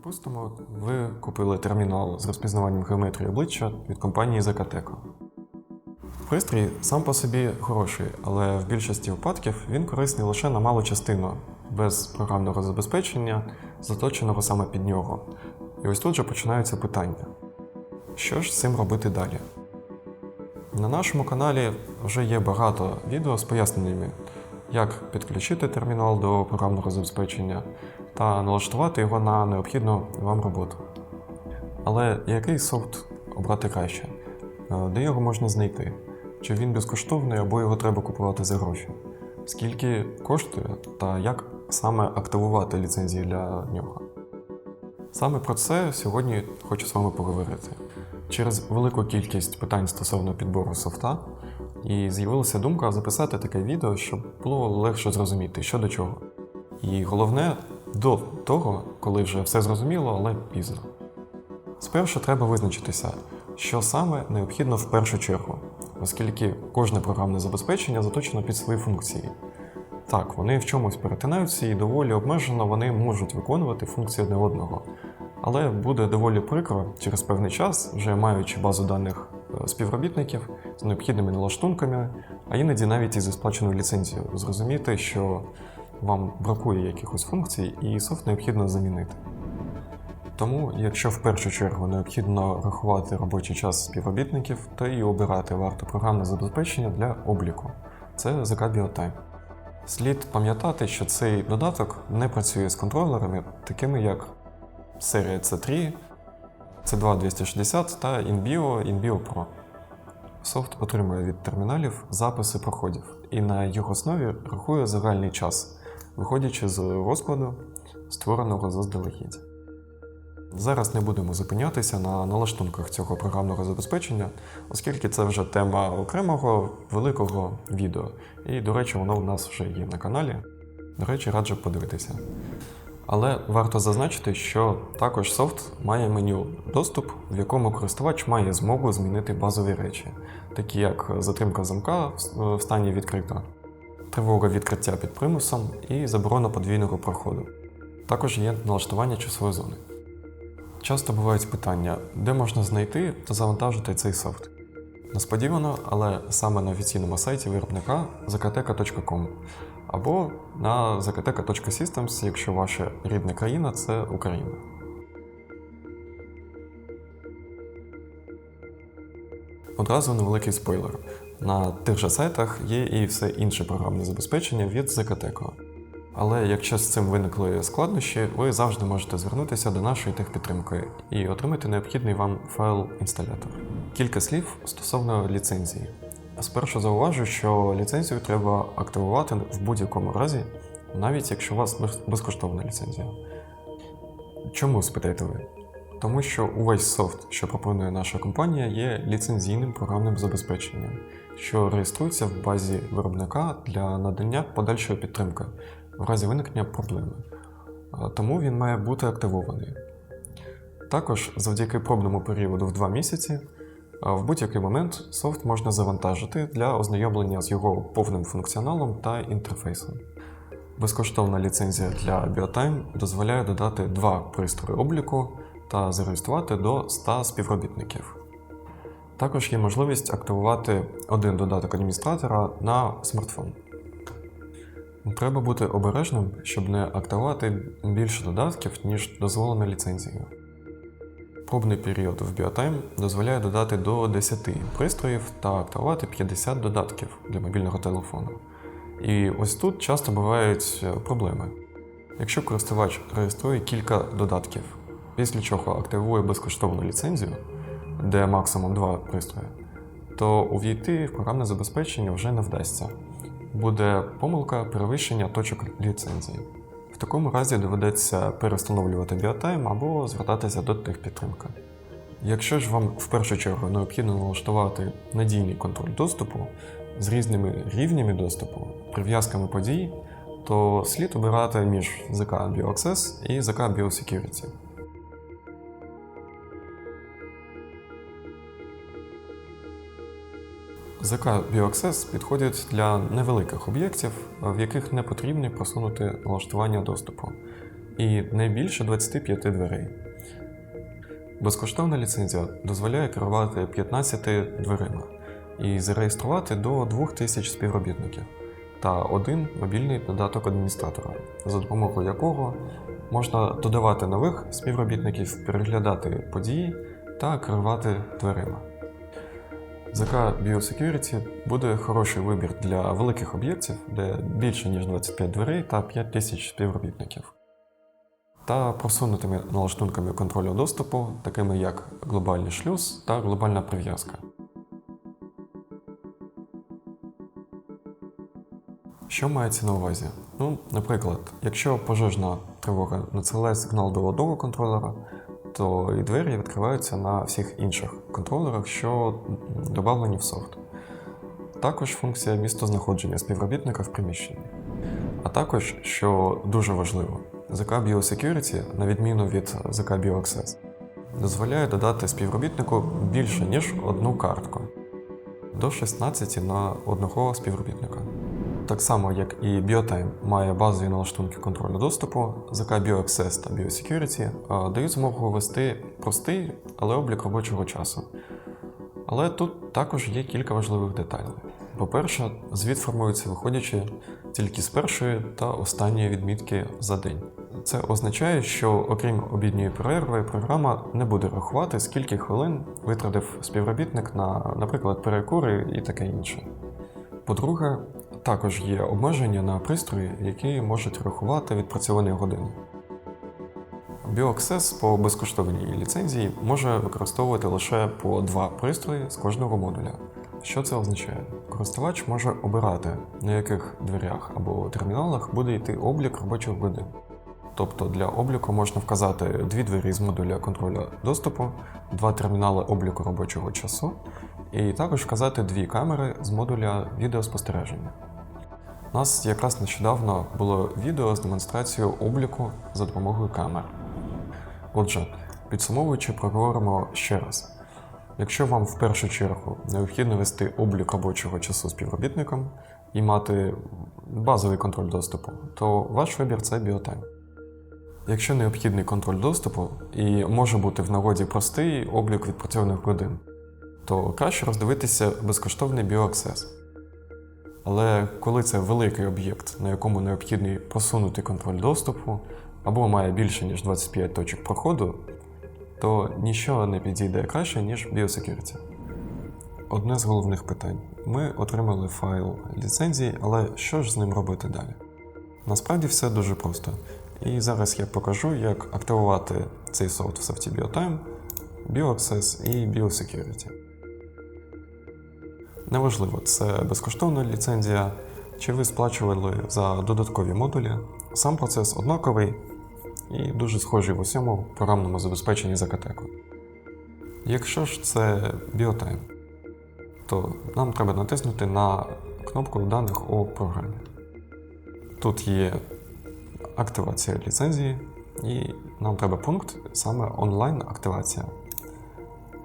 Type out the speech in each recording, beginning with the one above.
Припустимо, ви купили термінал з розпізнаванням геометрії обличчя від компанії Zacateko. Пристрій сам по собі хороший, але в більшості випадків він корисний лише на малу частину, без програмного забезпечення, заточеного саме під нього. І ось тут же починаються питання. Що ж з цим робити далі? На нашому каналі вже є багато відео з поясненнями, як підключити термінал до програмного забезпечення та налаштувати його на необхідну вам роботу. Але який софт обрати краще? Де його можна знайти? Чи він безкоштовний або його треба купувати за гроші? Скільки коштує та як саме активувати ліцензії для нього? Саме про це сьогодні хочу з вами поговорити. Через велику кількість питань стосовно підбору софта і з'явилася думка записати таке відео, щоб було легше зрозуміти, що до чого. І головне, до того, коли вже все зрозуміло, але пізно. Спершу треба визначитися, що саме необхідно в першу чергу, оскільки кожне програмне забезпечення заточено під свої функції. Так, вони в чомусь перетинаються і доволі обмежено вони можуть виконувати функції одне одного. Але буде доволі прикро через певний час, вже маючи базу даних співробітників з необхідними налаштунками, а іноді навіть і зі сплаченою ліцензією, зрозуміти, що вам бракує якихось функцій і софт необхідно замінити. Тому, якщо в першу чергу необхідно рахувати робочий час співробітників, то і обирати варто програмне забезпечення для обліку. Це ZK BioTime. Слід пам'ятати, що цей додаток не працює з контролерами, такими як серія C3, C2-260 та InBio Pro. Софт отримує від терміналів записи проходів і на їх основі рахує загальний час, виходячи з розкладу, створеного заздалегідь. Зараз не будемо зупинятися на налаштунках цього програмного забезпечення, оскільки це вже тема окремого великого відео. І, до речі, воно у нас вже є на каналі. До речі, раджу подивитися. Але варто зазначити, що також софт має меню «Доступ», в якому користувач має змогу змінити базові речі, такі як затримка замка в стані відкрито, тривога відкриття під примусом і заборона подвійного проходу. Також є налаштування часової зони. Часто бувають питання, де можна знайти та завантажити цей софт. Несподівано, але саме на офіційному сайті виробника zacateko.com або на zacateko.systems, якщо ваша рідна країна – це Україна. Одразу невеликий спойлер. На тих же сайтах є і все інше програмне забезпечення від Zacateko. Але якщо з цим виникли складнощі, ви завжди можете звернутися до нашої техпідтримки і отримати необхідний вам файл-інсталятор. Кілька слів стосовно ліцензії. Спершу зауважу, що ліцензію треба активувати в будь-якому разі, навіть якщо у вас безкоштовна ліцензія. Чому, спитаєте ви? Тому що увесь софт, що пропонує наша компанія, є ліцензійним програмним забезпеченням, що реєструється в базі виробника для надання подальшої підтримки в разі виникнення проблеми. Тому він має бути активований. Також завдяки пробному періоду в 2 місяці в будь-який момент софт можна завантажити для ознайомлення з його повним функціоналом та інтерфейсом. Безкоштовна ліцензія для BioTime дозволяє додати 2 пристрої обліку та зареєструвати до 100 співробітників. Також є можливість активувати один додаток адміністратора на смартфон. Треба бути обережним, щоб не активувати більше додатків, ніж дозволено ліцензією. Пробний період в BioTime дозволяє додати до 10 пристроїв та активувати 50 додатків для мобільного телефону. І ось тут часто бувають проблеми. Якщо користувач реєструє кілька додатків, після чого активує безкоштовну ліцензію, де максимум 2 пристрої, то увійти в програмне забезпечення вже не вдасться. Буде помилка перевищення точок ліцензії. В такому разі доведеться перестановлювати BioTime або звертатися до техпідтримки. Якщо ж вам в першу чергу необхідно налаштувати надійний контроль доступу з різними рівнями доступу, прив'язками подій, то слід обирати між ZK BioAccess і ZK BioSecurity. ZK BioAccess підходить для невеликих об'єктів, в яких не потрібні просунуті налаштування доступу. і не більше 25 дверей. Безкоштовна ліцензія дозволяє керувати 15 дверима і зареєструвати до 2000 співробітників та один мобільний додаток адміністратора, за допомогою якого можна додавати нових співробітників, переглядати події та керувати дверима. ЗК Biosecurity буде хороший вибір для великих об'єктів, де більше ніж 25 дверей та 5000 співробітників. Та просунутими налаштунками контролю доступу, такими як глобальний шлюз та глобальна прив'язка. Що мається на увазі? Наприклад, якщо пожежна тривога надсилає сигнал до одного контролера, то і двері відкриваються на всіх інших контролерах, що додавлені в софт. Також функція місцезнаходження співробітника в приміщенні. А також, що дуже важливо, ЗК Biosecurity, на відміну від ЗК BioAccess, дозволяє додати співробітнику більше, ніж одну картку – до 16 на одного співробітника. Так само, як і BioTime має базові налаштунки контролю доступу, ЗК BioAccess та Biosecurity дають змогу ввести простий, але облік робочого часу. Але тут також є кілька важливих деталей. По-перше, звіт формується виходячи тільки з першої та останньої відмітки за день. Це означає, що окрім обідньої перерви, програма не буде рахувати, скільки хвилин витратив співробітник на, наприклад, перекури і таке інше. По-друге, також є обмеження на пристрої, які можуть рахувати відпрацьовані години. BioAccess по безкоштовній ліцензії може використовувати лише по 2 пристрої з кожного модуля. Що це означає? Користувач може обирати, на яких дверях або терміналах буде йти облік робочих годин. Тобто для обліку можна вказати 2 двері з модуля контролю доступу, 2 термінали обліку робочого часу і також вказати 2 камери з модуля відеоспостереження. У нас якраз нещодавно було відео з демонстрацією обліку за допомогою камер. Отже, підсумовуючи, проговоримо ще раз. Якщо вам в першу чергу необхідно вести облік робочого часу співробітникам і мати базовий контроль доступу, то ваш вибір – це BioTime. Якщо необхідний контроль доступу і може бути в нагоді простий облік відпрацьованих годин, то краще роздивитися безкоштовний BioAccess. Але коли це великий об'єкт, на якому необхідний просунутий контроль доступу, або має більше ніж 25 точок проходу, то нічого не підійде краще, ніж Biosecurity. Одне з головних питань. Ми отримали файл ліцензії, але що ж з ним робити далі? Насправді все дуже просто. І зараз я покажу, як активувати цей софт в софті BioTime, BioAccess і Biosecurity. Неважливо, це безкоштовна ліцензія, чи ви сплачували за додаткові модулі. Сам процес однаковий і дуже схожий в усьому програмному забезпеченні Zacatecco. Якщо ж це BioTime, то нам треба натиснути на кнопку даних у програмі. Тут є активація ліцензії і нам треба пункт саме онлайн-активація.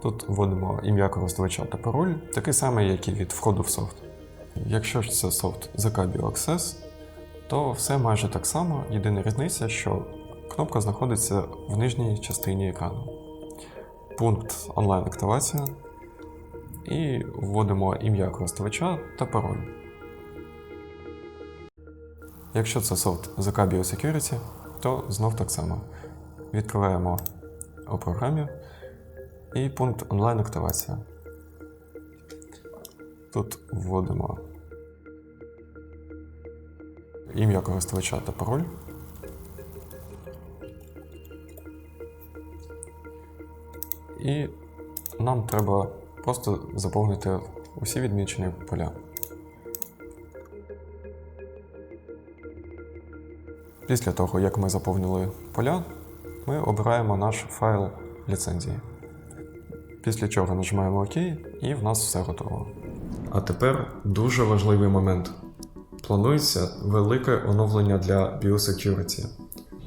Тут вводимо ім'я користувача та пароль, такий самий, як і від входу в софт. Якщо ж це софт ЗК BioAccess, то все майже так само, єдина різниця, що кнопка знаходиться в нижній частині екрану. Пункт онлайн-активація і вводимо ім'я користувача та пароль. Якщо це софт ЗК Biosecurity, то знов так само. Відкриваємо у програмі і пункт онлайн-активація. Тут вводимо ім'я користувача та пароль. І нам треба просто заповнити усі відмічені поля. Після того, як ми заповнили поля, ми обираємо наш файл ліцензії. Після чого нажимаємо ОК і в нас все готово. А тепер дуже важливий момент. Планується велике оновлення для Biosecurity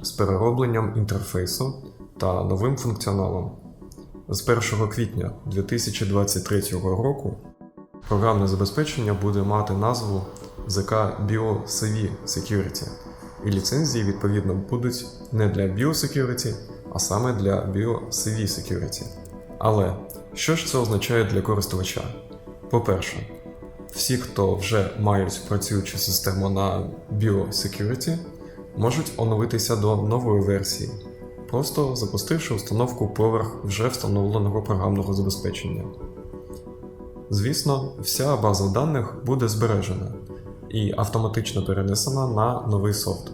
з переробленням інтерфейсу та новим функціоналом. З 1 квітня 2023 року програмне забезпечення буде мати назву ZK BioCV Security і ліцензії, відповідно, будуть не для BioSecurity, а саме для BioCV Security. Але що ж це означає для користувача? По-перше, всі, хто вже мають працюючу систему на BioSecurity, можуть оновитися до нової версії, просто запустивши установку поверх вже встановленого програмного забезпечення. Звісно, вся база даних буде збережена і автоматично перенесена на новий софт.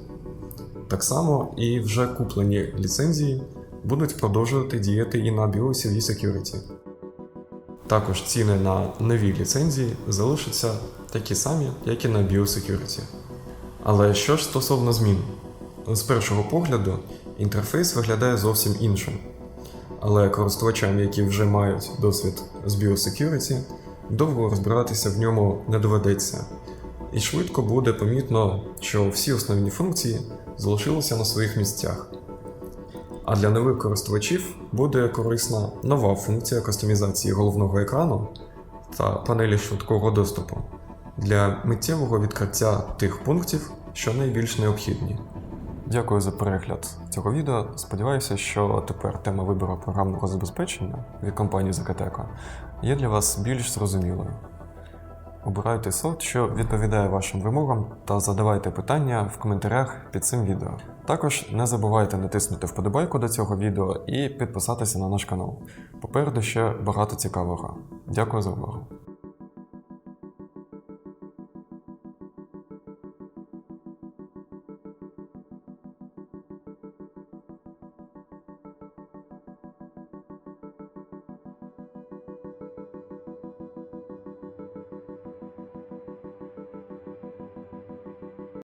Так само і вже куплені ліцензії будуть продовжувати діяти і на BioCV Security. Також ціни на нові ліцензії залишаться такі самі, як і на BioSecurity. Але що ж стосовно змін? З першого погляду, інтерфейс виглядає зовсім іншим. Але користувачам, які вже мають досвід з BioSecurity, довго розбиратися в ньому не доведеться. І швидко буде помітно, що всі основні функції залишилися на своїх місцях. А для нових користувачів буде корисна нова функція кастомізації головного екрану та панелі швидкого доступу для миттєвого відкриття тих пунктів, що найбільш необхідні. Дякую за перегляд цього відео. Сподіваюся, що тепер тема вибору програмного забезпечення від компанії Zacateko є для вас більш зрозумілою. Обирайте софт, що відповідає вашим вимогам, та задавайте питання в коментарях під цим відео. Також не забувайте натиснути вподобайку до цього відео і підписатися на наш канал. Попереду ще багато цікавого. Дякую за увагу.